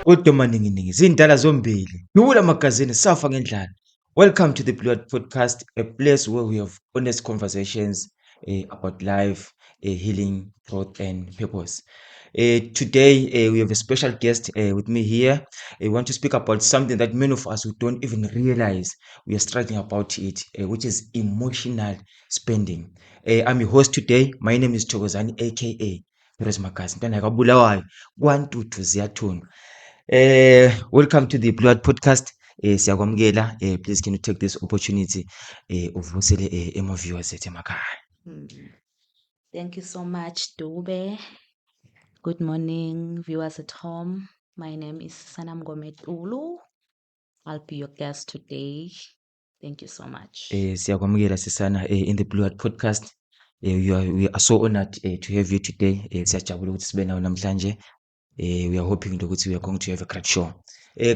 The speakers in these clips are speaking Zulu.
Udoma ninginingi zindala zombili. Dubula magazini safa ngendlala. Welcome to the Blood Podcast, a place where we have honest conversations about life, healing, growth, and purpose. Today, we have a special guest with me here. I want to speak about something that many of us who don't even realize we are struggling about it, which is emotional spending. I'm your host today. My name is Chokozani, aka Perez Magazi. Ntwana kabulawayo, kwantutu ziyathunga. Welcome to the Blood Podcast. Siyakwamukela. Please can you take this opportunity uvusele ema-viewers ethu emakhaya. Thank you so much, Dube. Good morning, viewers at home. My name is Sanam Gomet Ulu. I'll be your guest today. Thank you so much. Siyakwamukela sisana in the Blood Podcast. We are so honored to have you today. Siyajabula ukuthi sibe nawe namhlanje. We are hoping ukuthi we are going to have a great show.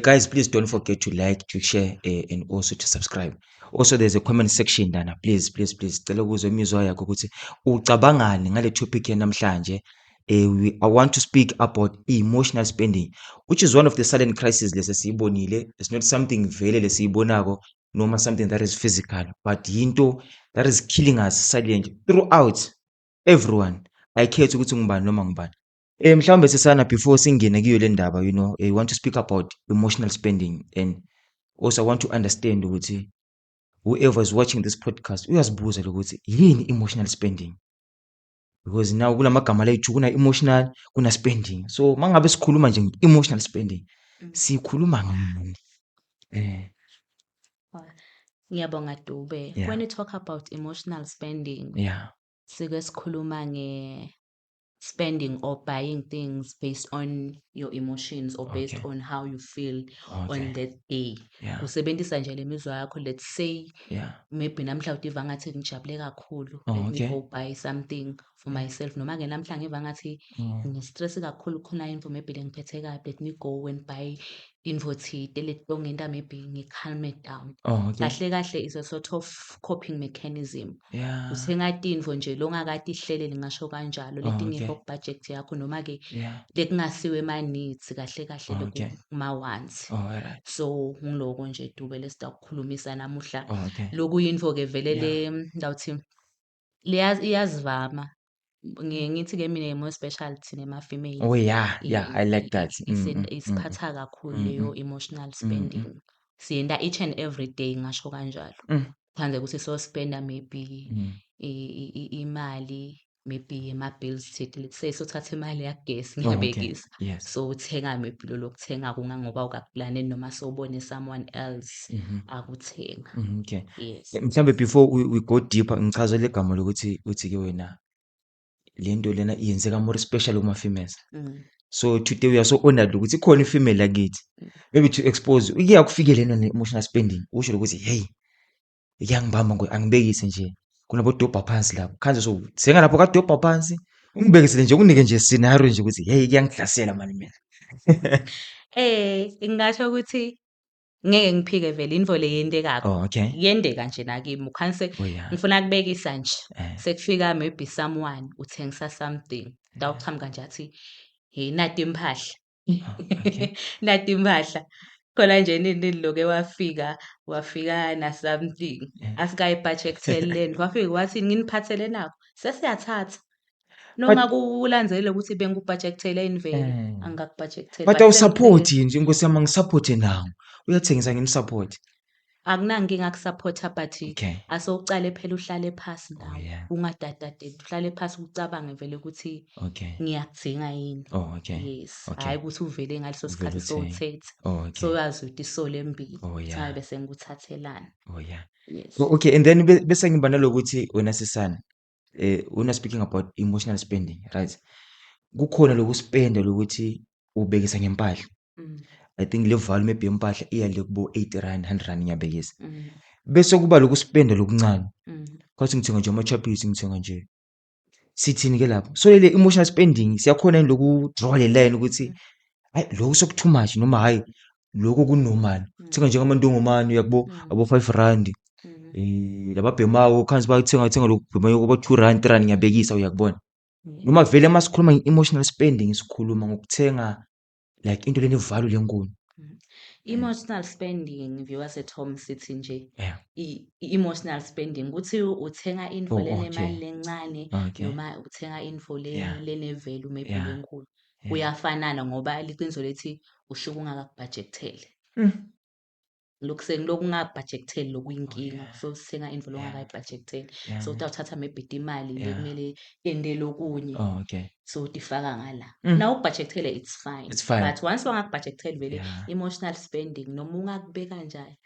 Guys, please don't forget to like, to share, and also to subscribe. Also, there's a comment section lana. Please. Cela ukuzwa imizwa yakho ukuthi ucabangani ngale topic yanamhlanje. I want to speak about emotional spending, which is one of the silent crises lesiyibonile. It's not something vele lesiyibonako, noma something that is physical, but yinto that is killing us silently throughout everyone. Ayikhethi ukuthi ngubani noma ngubani. Mhlawumbe sisana before singene kuyo le ndaba, I want to speak about emotional spending, and also I want to understand ukuthi whoever is watching this podcast uyazibuza ukuthi yini emotional spending, because now kulamagama lethu kuna emotional, kuna spending. So mangabe sikhuluma nje emotional spending sikhuluma ngani? Ngiyabonga Dube. Yeah. When you talk about emotional spending, Yeah. sike sikhuluma spending or buying things based on your emotions or based Okay. on how you feel Okay. on that day. Yeah. Usebenzisa nje lemizwa yakho, let's say Yeah. maybe namhla udiva ngathi ngijabule kakhulu, Oh, let me okay. go buy something for myself. Noma ke namhla ngiva ngathi ngistress kakhulu khona info maybe lengiphethe kabi, let me go and buy info thide let ngenta maybe calm it down. Oh, okay. Kahle is a sort of coping mechanism. Yeah. Uthenga tinfo nje longakade ihlelele ngasho kanjalo letingekho okay. kubudget yakho noma ke Yeah. lekungasiwe ma-needs kahle Okay. lokuma-wants. Oh, alright. So ngiloko nje Dube lesida ukukhulumisa namuhla. Oh, okay. Lokuyinfo ke vele Yeah. ngawuthi iyazivama. Ngithi ke mina more special thina ema-female. Oh, yeah. I like that. Isiphatha kakhulu leyo emotional spending. Siyenda each and every day ngasho kanjalo. Kufanele ukuthi so-spenda maybe imali, maybe ama-bills thina. Let's say sothatha imali yagesi ngiyabekisa. Yes. So uthenga maybe lokuthenga kungangoba ukakuplaneni noma sowubone someone else akuthenga. Okay. Yes. Mhlambe before we go deeper ngichazele igama lokuthi uthi ke wena lento lena iyenzeka more special kuma females. So today we are so honored ukuthi ikhona ifemale lakithi. Maybe to expose ikuyakufikele lena emotional spending. Usho ukuthi hey, iyangibamba angibekise nje. Kunabodobha phansi lapho. Khanze so thenga lapho kadobha phansi. Ungibekisele nje unike nje scenario nje ukuthi hey kuyangihlasela mani mina. Ngingasho ukuthi ngeke ngiphike vele info le yendekako. Oh, okay. Yendeka nje nakimi ukhanse Oh, yeah. ngifuna kubekisa nje. Eh. Sekufika maybe someone uthengisa something. Dawuqhamuka nje athi hey nati impahla. Okay. Nati impahla. Khona nje nini loke wafika na something. Asikayibudgetheleni. Wafika wathi nginiphathele nakho. Sesiyathatha. Noma kulandzele ukuthi bengikubudgetheleni vele angakubudgeteli. But awusupport nje Nkosi yami ngisupport nawo. Uyathengisa ngimsupport. Akunankinga kusupporta but Okay. asowucale phela uhlale phasi Oh, nawe. yeah. Ungadadadeli uhlale phasi ucabange vele ukuthi Okay. ngiyakudinga yini. Oh, okay. Yes. Okay. Hayi ukuthi uvele ngaleso sikhathi Uvele uthenge. sowuthethe. Oh, okay. So yazi ukuthi isole embili. Oh, yeah. Ngabe bese ngikuthathelana. Oh, yeah. Yes. Oh, okay, and then bese ngiba nalokuthi wena sisana when speaking about emotional spending, right? Kukhona lokuspenda lokuthi ubekisa ngempahla. I think le value maybe yempahla iya le kubo 80 rand 100 rand ngiyabekisa. Bese kuba lokuspenda lokuncane. Kwathi ngithenga nje ama-chappies ngithenga nje. Sithini ke lapho? So le emotional spending siyakhona loku draw le line ukuthi hayi lokho soku too much noma hayi lokho kunormal. Thenga nje ngamantongomane uyakubo abo 5 rand. Lababhemayo khansi bayithenga lokubhemayo kubo 2 rand 3 rand ngiyabekisa uyakubona. Noma vele masikhuluma nge-emotional spending sikhuluma ngokuthenga like into lena ivalue lenkulu. Emotional spending, viewers at home sithi nje Yeah. emotional spending kuthi uthenga info Oh, okay. lenemali lencane Okay. noma uthenga info Yeah. lene-value maybe Yeah. lenkulu. Yeah. Kuyafanana ngoba liqiniso lithi ushuke ungakakubhajekthele. Mm. Lokhu ungakubhajektheli Oh, lokuyinkinga. yeah. So sithenga info Yeah. ongakayibhajektheli. Yeah. So uthatha maybe imali le Yeah. kumele yentele okunye. Oh, okay. So utifaka ngala. Mm. Na ukubhajekthele it's fine. It's fine. But once wangakubhajektheli vele Yeah. emotional spending noma ungakubeka njani.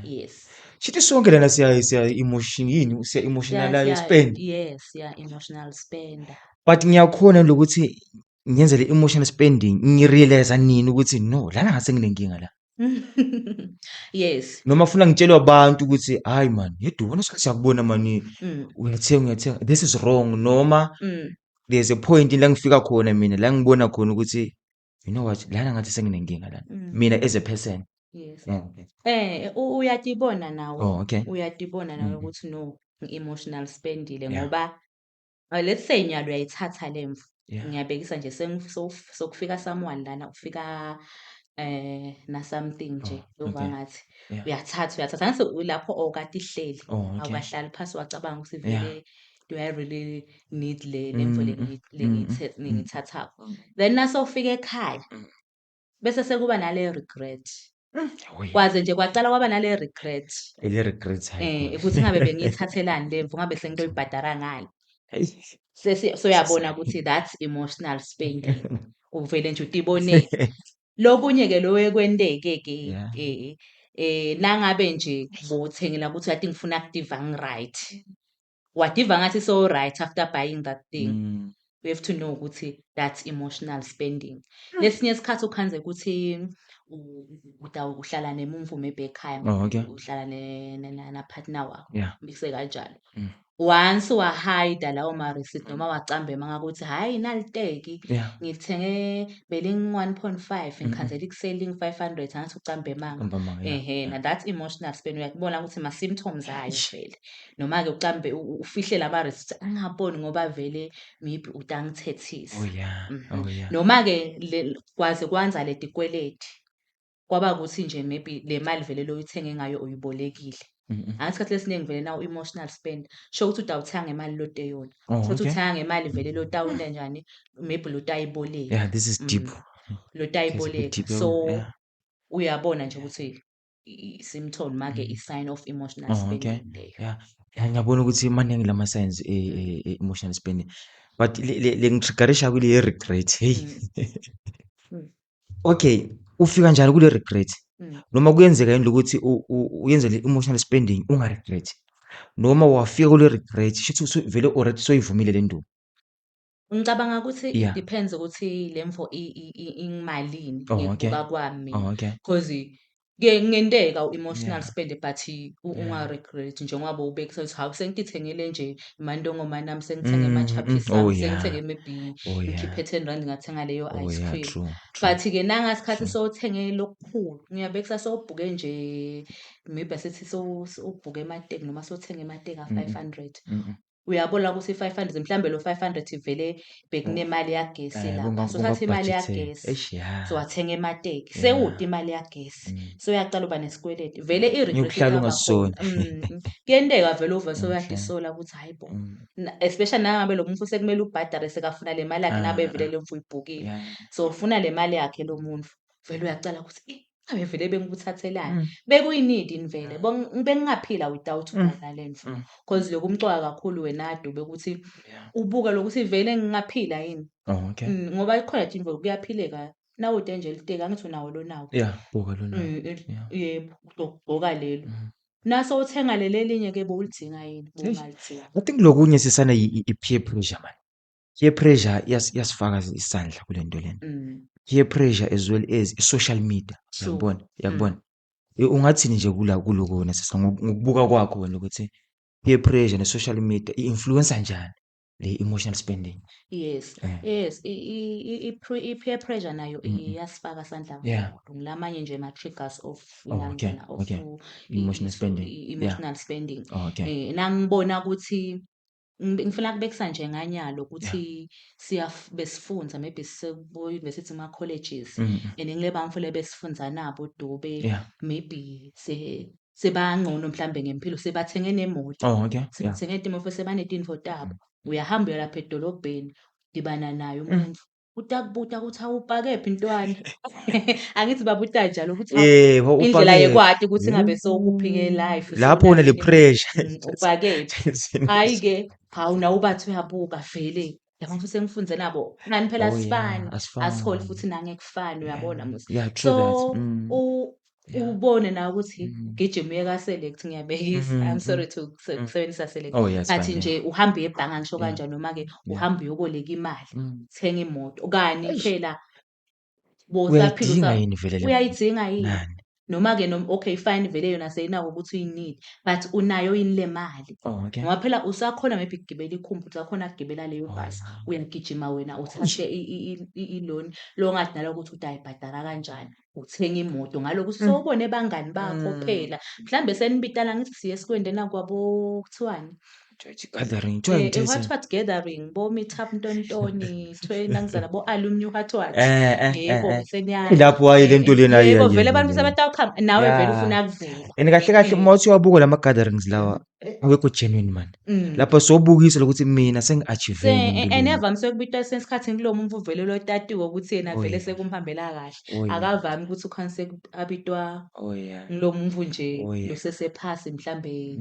Yes. Shithi sonke lana siya emotion yini siya emotionalize spend. Yes, emotional spender. But ngiyakhona lokuthi ngenze le emotional spending ngirealize nini ukuthi no lana ngase nginenkinga la. Yes. Noma ufuna ngitshelwe abantu ukuthi hayi man yedubona siyakubona mani uyathenga this is wrong noma there's a point la ngifika khona mina la ngibona khona ukuthi you know what lana ngathi senginenkinga lana mina as a person. Yes. Yeah. Uyatibona nawe. Oh, okay. Uyatibona nawe ukuthi no emotional spendile Yeah. ngoba let's say nyalo uyayithatha lemvu. Yeah. Ngiyabhekisa nje sokufika someone lana ufika na something nje Oh, okay. ngathi Yeah. uyathatha ngase lapho okade ihleli Oh, okay. awukahlali phasi wacabanga ukuthi Yeah. vele do I really need lemvu ngiyithatha Mm. then nasofika ekhaya bese sekuba nale regret Oh, yeah. kwaze nje kwacala kwaba nale regret Ile regrets hayi. ukuthi ngabe bengiyithathelani lemvu ngabe sengiyoyibhadara ngani Hey. soyabona ukuthi that's emotional spending uvele nje utibonele lokunye-ke lo ekwenteke-ke Yeah. nangabe nje bowuthengela ukuthi I think ngifuna kudiva ngi-right wadiva ngathi so right after buying that thing you have to know ukuthi that's emotional spending. Lesinye isikhathi ukhanze ukuthi uhlala nemumvu maybe ekhaya Oh, okay. uhlala na-partner wakho Yeah. mbikise kanjalo once wahayida lawo ma-receipt noma wacambema ngakuthi hhayi naliteki Yeah. ngilithenge beling-1.5 ngikhanzela ikuseli ling-500 angathi ucambemanga na that's emotional spend uyakubona ukuthi ma-symptoms ayo vele noma-ke ucambe ufihle lama-receipt angaboni ngoba vele maybe utangithethisa Oh, yeah. Oh, yeah. noma-ke kwaze kwanza le tikweleti kwaba ukuthi nje maybe le mali vele loyithenge ngayo uyibolekile isikhathi lesiningi vele nawo emotional spend sho ukuthi utawuthenga ngemali loteyona futhi uthenga ngemali vele lotawenta njani maybe lotayiboleka Yeah, this is deep. lotayiboleka so uyabona nje ukuthi i-symptom make i-sign of emotional spending leyo. Yeah. Ngiyabona ukuthi maningi lama signs emotional spending but le ngitriggerisha kule regret hey. Okay, ufika njalo kule regret noma kuyenzeka yini ukuthi uyenze le emotional spending unga regret noma wafika kule regret shithi vele already soyivumile le nto. Ngicabanga ukuthi it depends ukuthi lemvo ingimalini ngekubuka kwami mina cause kungenteka u-emotional spend but unga-regret njengoba ubekisa ukuthi hawu sengithengele nje imantongoma nami sengithenge ama-chappies ami sengithenge maybe ngikhiphe 10 rand ngathenga leyo ice cream but-ke nangasikhathi sowuthenge lokukhulu ngiyabekisa sowubhuke nje maybe asithi sowubhuke emateki noma sowuthenga emateki a-500 uyabona ukuthi i-500 mhlambe lo 500 vele bekunemali yagesi lapha so thatha imali yagesi so wathenga emateki sewude imali yagesi so uyacala uba nesikweleti vele i-regret iyaba khona kuyenteka vele uve soyadisola ukuthi hayi bo especially nangabe lo muntu sekumele ubhadare sekafuna le mali yakhe nabe vele le mvu ibhukile so ufuna le mali yakhe lo muntu vele uyacala ukuthi abe vele bengikuthathelani bekuyinidini vele bengingaphila without bona le mvu cause loku umcwaka kakhulu wena Dube ukuthi ubuka lokuthi vele ngingaphila yini ngoba ikhona nje imvelo kuyaphileka nawude nje liteka angithi unawo lo nawo buka lo nawo yebo ugqoka lelo naso uthenga leli linye ke bowulidinga yini bowungalidinga. I think lokunye sisana i-peer pressure man. Peer pressure yasifaka isandla kule nto lena. Peer pressure as well as social media. Uyakubona ungathini nje kuloko wena sisa ngokubuka kwakho wena ukuthi peer pressure ne-social media i-influencer njani le emotional spending. Yes i-peer pressure nayo iyasifaka sandla kakhulu ngilamanye nje ama-triggers of emotional spending. emotional spending nangibona ukuthi ngifuna kubekisa nje nganyalo Yeah. ukuthi besifundza maybe sisebo-university ema-colleges Mm. and ngile bamfule besifundza nabo Dube Yeah. maybe sebangcono mhlambe ngempilo sebathenge nemoto Oh, okay. Yeah. sebathenge imoto sebanetintfo tabo uyahamba uya lapha edolobheni udibana naye Mm. umuntu utakubuta ukuthi awupakephi ntwana angithi babuta njalo ukuthi Yebo, indlela upakephi? yekwati ukuthi ngabe sowukuphike life Lapho sewunayo une-le yini imoto. pressure. Upakephi hhayi-ke hawu nawe ubathi uyabuka vele yabona futhi sengifunze nabo ngani phela Oh yeah, asifani asiholi asifani. futhi nangekufani uyabona musi Yeah, true that. so Yeah. ubone nawe ukuthi Mm. gijima uye ka-select ngiyabekisa I'm sorry to kusebenzisa select Oh yeah, it's ngathi fine. nje uhambe uye ebhange angisho Yeah. kanjani noma-ke Yeah. uhambe uyoboleka imali Mm. uthenga imoto kani Eish. phela Uyayidinga yini vele le uyayidinga yini nani? noma-ke okay fine vele yona seyinako ukuthi uyinile but unayo yini le mali Oh, okay. ngoba phela usakhona maybe ukugibela ikhumbi usakhona ukugibela leyo Oh, bhasi yeah. uyagijima wena uthathe i-loan lo ngathi naloku ukuthi utayibhadala kanjani uthenga imoto ngaloku ukuthi sowubone bangani bakho phela mhlambe senibitana ngithi siye esikwendena kwabo kuthiwani Gathering, what gathering bo-meet up ntontoni nangizana bo-alumni what yebo lapho hayi le nto lena yebo vele abantu sebetawuchama nawe vele ufuna kuvela and kahle kahle uma uthi uyabuka lama-gatherings lawa awekho genuine man. Lapho sobukisa ukuthi mina sengi-achieveni empilweni. evamise ukubitwa esikhathini kulo muntu uvele lotatiwe ukuthi yena Oh, vele yeah. sekumhambela Oh, kahle yeah. akavami ukuthi ukhonse abitwa Oh yeah. ngilo muntu nje Oh, yeah. losesephasi mhlambe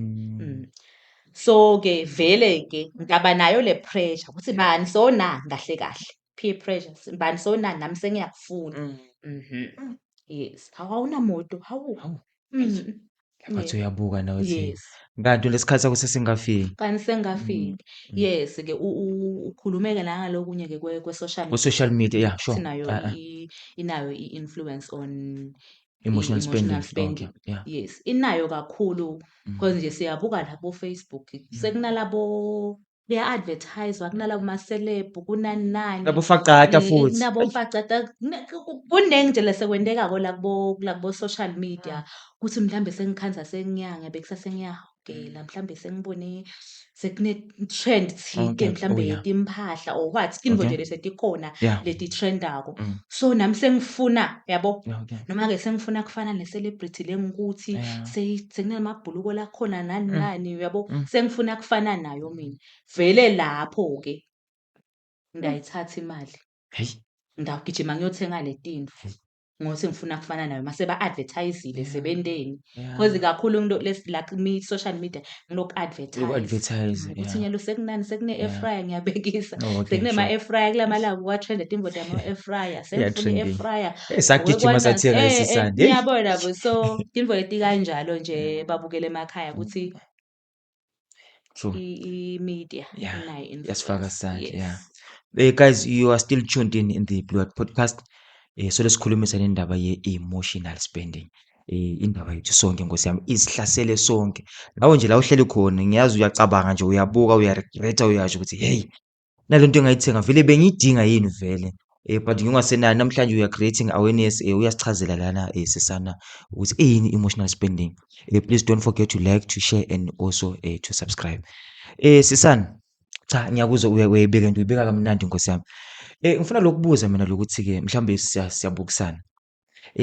so-ke vele-ke ngaba nayo le pressure ukuthi bani sonani kahle kahle peer pressure bani sonani nami sengiyakufuna yes awunamoto hawu Lapha uyabuka nawe uthi yes kanti lesikhathi sakho sesingafiki. kanti sengingafiki yes-ke ukhulume-ke nangalokunye-ke kwe-social media Ku-social media, yeah, sure. ukuthi nayo inayo i-influence on Emotional emotional spending. spending. Okay, yeah. Yes, inayo kakhulu because nje siyabuka lapho Facebook sekunalabo kuya-advertise-wa kunalabo ma-celeb kunani nani Labo facata futhi. kunabo facata kuningi nje lesekwentekako la kubo social media ukuthi mhlambe sengikhanza senginyanga bekusase ngiyahogela mhlambe sengibone sekune-trend thike Okay. mhlambe Oh, yeah. yetimpahla or what tintfo nje Okay. lesetikhona Yeah. leti-trend-ako so nami sengifuna yabo Yeah, okay. noma-ke sengifuna kufana ne-celebrity lengikuthi Yeah. sekunamabhuluko lakhona nani nani uyabo sengifuna kufana nayo mina vele lapho-ke ngayithatha imali Hey. ngagijima ngiyothenga le tintfo ngothi ngifuna kufana nayo mase ba-advertise-ile sebenteni cause kakhulu la social media Loku-advertise, ukuthi nyalo sekunani sekune-air Yeah. fryer ngiyabekisa Oh, okay, sekunema-air sure. fryer kula malanga kuwa-trend-a tintfo tama-air fryer sengifuna i-air trending. fryer Sagijima sathenga isisande. ngiyabona bo so tintfo leti kanjalo nje babukela emakhaya ukuthi True. i-media Yeah. inayo Yasifaka influence sandla, yeah. yes Guys, you are still tuned in the Blue Hat Podcast. So lesikhulumisa nendaba ye-emotional spending. Indaba yethu sonke Nkosi yami isihlasele sonke. Nawe nje la uhleli khona ngiyazi uyacabanga nje uyabuka uyaregreta uyasho ukuthi hey nale nto engayithenga vele bengiyidinga yini vele. But ngingasenani namhlanje uya creating awareness uyasichazela lana sisana ukuthi eyini emotional spending. Please don't forget to like, to share and also to subscribe. Sisana cha ngiyakuzwa uyayibeka into uyibeka kamnandi Nkosi yami. Ngifuna lokubuza mina lokuthi-ke mhlambe siyabukisana.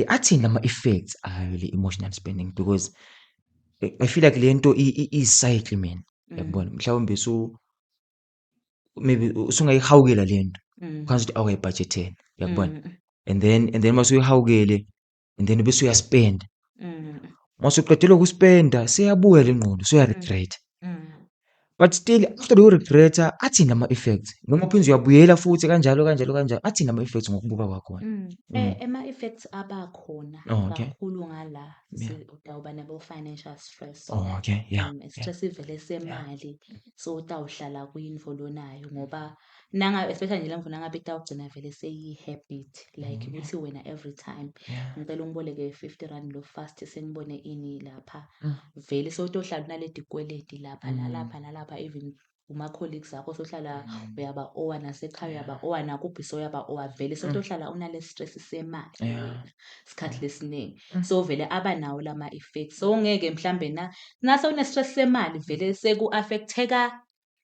Athini ama-effects ayo le emotional spending because I feel like le nto i-cycle man. Yakubona mhlawumbe maybe usungayihawukela le nto. Ukwazi ukuthi awuyibhajethela yakubona. And then mase uyihawukele and then bese uyaspenda. Mase uqedile ukuspenda seyabuya le ngqondo usuya-regreta. But still after uku-regreta athini ama-effects noma uphinze uyabuyela futhi kanjalo athini ama-effects ngokubuka kwakhona. Ema-effects abakhona Oh, okay. kakhulu ngala Yeah. utawuba nabo-financial stress Oh, okay. Yeah. stress ivele semali so utawuhlala kwintfo lonayo ngoba especially nje lemvu nangabe itawugcina vele seyi-habit like ukuthi wena every time ngicela ungiboleke 50 rand lo fast sengibone ini lapha vele sewutohlala unaleti kweleti lapha nalapha even uma-colleagues akho sohlala uyaba owa nasekhaya uyaba owa nakuphi soyaba owa vele sotohlala unale stress semali wena isikhathi lesiningi so vele abanawo lama-effects so ngeke mhlambe nase une-stress semali vele seku-affecteka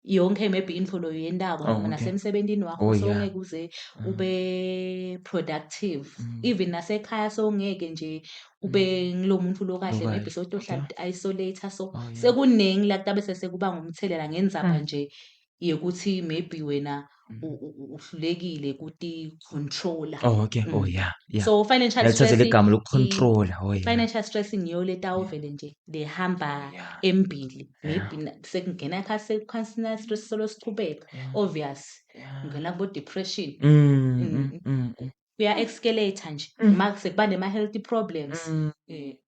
yonke maybe info lo yendako Oh, noma okay. nasemsebentini wakho Oh, yeah. sowungeke uze ube productive. Even nasekhaya sowungeke nje ube ngilo muntu lo kahle maybe Okahle. sotohlala Okay. isolator. So Oh, yeah. sekuningi la kuta bese sekuba ngumthelela ngenzaba nje yokuthi maybe wena uhlulekile kuti-controller. Oh, okay. Oh, yeah. Yeah. So financial Ngiyalithatha stress legama lokucontrola. Oh, yeah. financial stress ngiyo letawo vele nje lehamba Yeah. embili. Yeah. Maybe sekungena constant stress solo sichubeka. Yeah. Obvious. Yeah. Ngena kubo depression. Mm. Kuya-escalate nje uma sekuba nema-healthy problems.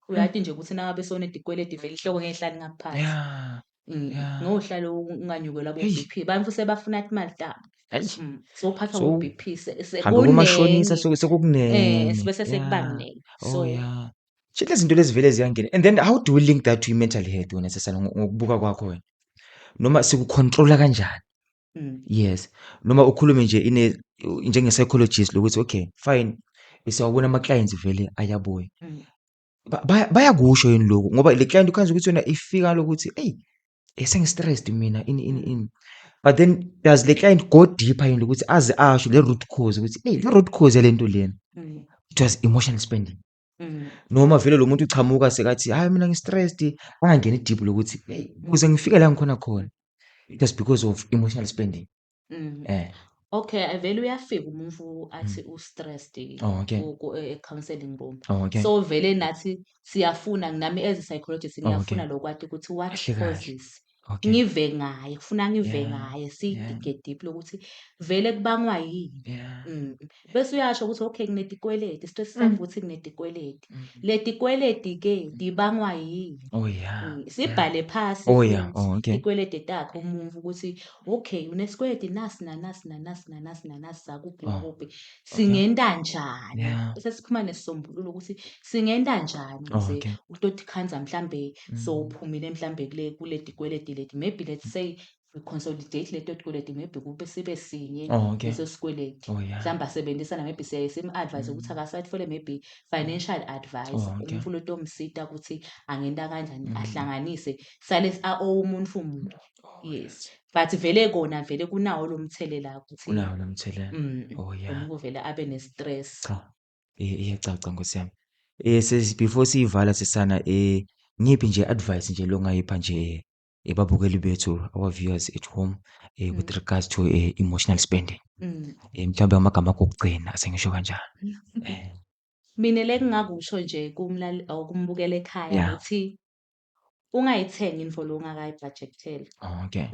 Uyathi nje ukuthi nangabe sowunetikweleti vele ihloko ngeke ihlale ngaphansi. Yeah. Yeah. Ngohlala unganyukelwa Hey. bo-B_P bantu sebafuna imali tabo. Hey. Sowuphathwa So, u-B_P hambe komashonisa sekunengi. sekukunene. Bese sekuba Yeah. kunengi. Oh, So yeah. Shit, lezi zinto lezi vele ziyangena. And then how do we link that to mental health wena sesana ngokubuka kwakho wena? Noma sikucontrola kanjani? Yes. Noma ukhulume nje njenge-psychologist lokuthi okay, fine. Siyawabona ama-clients vele ayabuya. Bayakusho yini lokhu? Ngoba le client ukhaza ukuthi yona ifika lokuthi, "Hey, sengi-stressed mina ini." But then does le client go deeper yini ukuthi aze asho le root cause ukuthi, "Hey, le root cause yalento lena it was emotional spending." Noma vele lo muntu uchamuka sekathi, "Hayi mina ngi-stressed." Angangeni deep lokuthi, "Hey, ukuze ngifike la ngikhona khona it was because of emotional spending." Okay, vele uyafika umuntu athi u-stressed Oh, okay. e-counselling room. Oh, okay. So vele nathi siyafuna nami as a psychologist Oh, ngiyafuna okay. lokwati ukuthi what Kahle kahle. causes. Okay. Ngive ngaye, kufuna ngive Yeah. ngaye Yeah. sidige deep lokuthi vele kubangwa yini. Yeah. Bese uyasho ukuthi okay kunetikweleti, stress sami ukuthi kunetikweleti. Letikweleti-ke dibangwa yini? Oh, yeah. Sibhale phasi Oh, yeah. futhi Oh, okay. ikweleti takhe umuntu ukuthi okay unesikweleti nasi nanasi nanasi nanasi nanasi zakuphi Oh, nakuphi. okay. Singenta njani? Yeah. Bese siphuma nesisombululo ukuthi singenta njani Oh, ukuze okay. uToti Khanza mhlambe sowuphumile mhlambe kuleti kweleti leti. Maybe let's say we consolidate leto tikweleti maybe kube sibe sinye Oh, okay. leso sikweleti. Oh, yeah. Mhlawumbe asebenzisana maybe siyaye sim-advise ukuthi akasatfole maybe financial advice. Oh, okay. Umuntu lotomsita ukuthi angenta kanjani ahlanganise sale owe umuntu umuntu. Yes. But vele kona vele kunawo lo mthelela ukuthi Unawo lo mthelela. Oh, lo yeah. muntu vele abe ne-stress. Cha. Iyacaca Nkosi yami. Before siyivala sisana ngiphi nje advice nje longayipha nje babukeli bethu, our viewers at home, with regards to emotional spending. Mhlawumbe amagama akho okugcina sengisho kanjalo. Mina lekungakusho nje kumbukela ekhaya Yeah. ukuthi ungayithengi info lo ongakayibhajekthele. Oh, okay.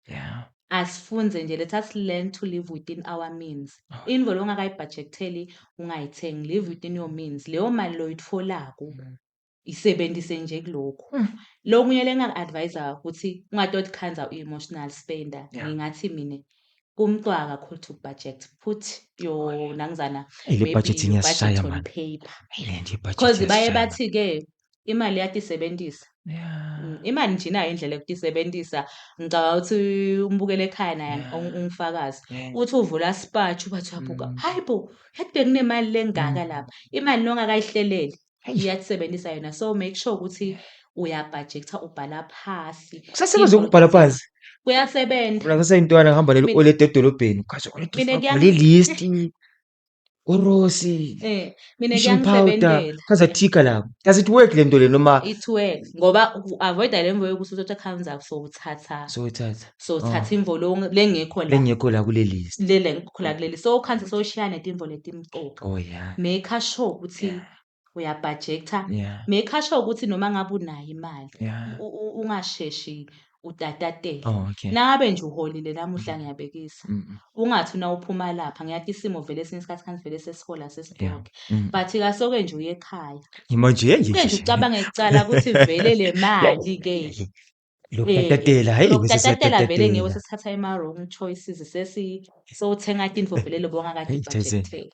Yeah. Asifunze nje let us learn to live within our means. Info lo ongakayibhajektheli ungayithengi, live within your means. Leyo mali lo uyitfolako isebenzise nje kulokho. Lokunye lengaku-advise-a ukuthi ungatoti khanza u-emotional spender. Ngingathi mina kumqoka kakhulu to budget. Put your nangzana Le maybe budgeting your iyasishaya budget on man. paper. Le nje ibudget Because baye iyasishaya man. bathi-ke imali yatiyisebentisa. Yeah. Imali nje inayo indlela yokuyisebenzisa. Ngicabanga ukuthi umbukela ekhaya naye ungufakazi. Yeah. Uthi uvula spatshu bathi uyabuka, hayi bo, kade kunemali lengaka lapha. Imali nongakayihleleli iyasebenzisa yona. So make sure ukuthi uyabhajektha ubhala phasi. Kusasebenza ukubhala phansi. Kuyasebenza. Mina ngisayintwana ngihamba oleta edolobheni. Ukhasa ubhala i-list. Urosi. Mina Fishing powder. kuyangisebentela. Khaza thika lapho. Does it work le nto le noma It works ngoba u-avoid-a le mvo yokuthi uToti Khanza sowuthatha soyithatha? imvo lengekho la. Lengekho la kule list. Lengekho la kuleli. So ukhanza sowushiya netimvo letimcoka. Oh, yeah. Make sure ukuthi uyabhajektha. Yeah. Make sure ukuthi noma ngabe unayo imali Yeah. ungasheshi utatatele. Oh, okay. Nangabe nje uholile namuhla ngiyabekisa. Ungathi uphuma lapha ngiyathi isimo vele esinye isikhathi khanzi vele sesihola sesibhokhe. But kasoke nje uye ekhaya. Manje Uke nje ucabange kucala ukuthi vele le mali-ke lokutatela hayi bese lokutatela vele ngeke siyatatela. sesithatha ama-wrong choices sowuthenga tinto vele lobo ongakade Hayi Jason. ibhajekthele.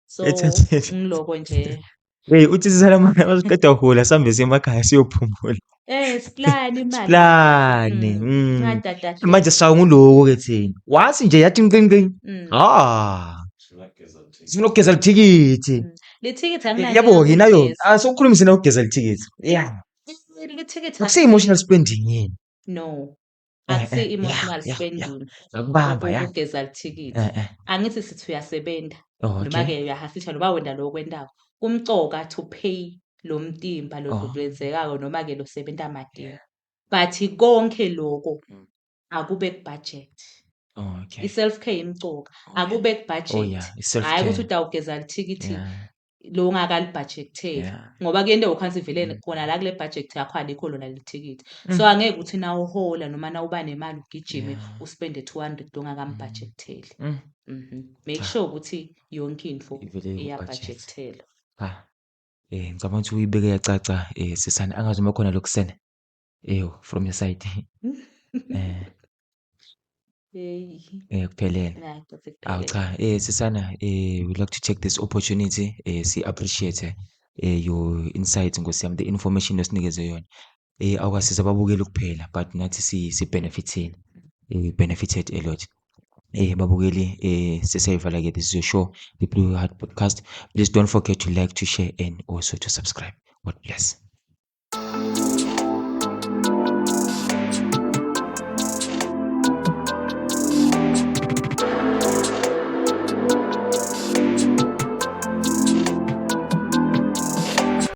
So Ethethela. ngiloko nje. Uthi sisalamana masiqeda kuhola sihambe siye emakhaya siyophumula. Siplani imali. Siplane. Singatatazeli. Manje sishawa ngulowo-ke thina. Wasi nje yathi nkqi. Sifuna ukugeza lithikithi. Lithikithi anginalo Yabo-ke nayo ukugeza. sokukhulumise na ukugeza lithikithi. Yeah. Lithikithi Akuse-emotional spending yini? no. akusi emotional yeah, yeah. spending Ngakubamba ya. ukugeza lithikithi. Angithi sithi uyasebenza Oh, noma-ke okay. uyahasisha noma wenda lo okwendako, kumcoka to pay lo mtimba lo Oh. lenzekayo noma-ke lo sebenta madini. But konke loko akube kubhajethi. Oh, okay. I-self-care imcoka, Oh, akube yeah. Oh, kubhajethi. yeah, Hhayi ukuthi i-self-care. utawugeza lithikithi Yeah, lo ungakalibhajektheli. yeah. Ngoba kuyento ngokhansi vele Mm. kona la kule bhajethi yakho alikho lona leli thikithi. Mm. So angeke uthi nawuhola noma nawuba nemali ugijime Yeah. uspende 200 ongakambhajektheli. Make Cha, sure ukuthi yonke info ivele kubhajethi. iyabhajekethelwa. Ngicabanga ukuthi uyibeke yacaca sisana angazi uma khona lokusena from your side. Kuphelele. Nayi futhi Awu kuphelele. cha, sisana we'd like to take this opportunity si-appreciate your insights Nkosi yami, the information osinikeze yona. Awukasiza ababukeli kuphela but nathi si-benefit-ile. We benefited a lot. Babukeli, sesiyayivala-ke, this is your show, the Blue Heart Podcast. Please don't forget to like, to share and also to subscribe. God bless.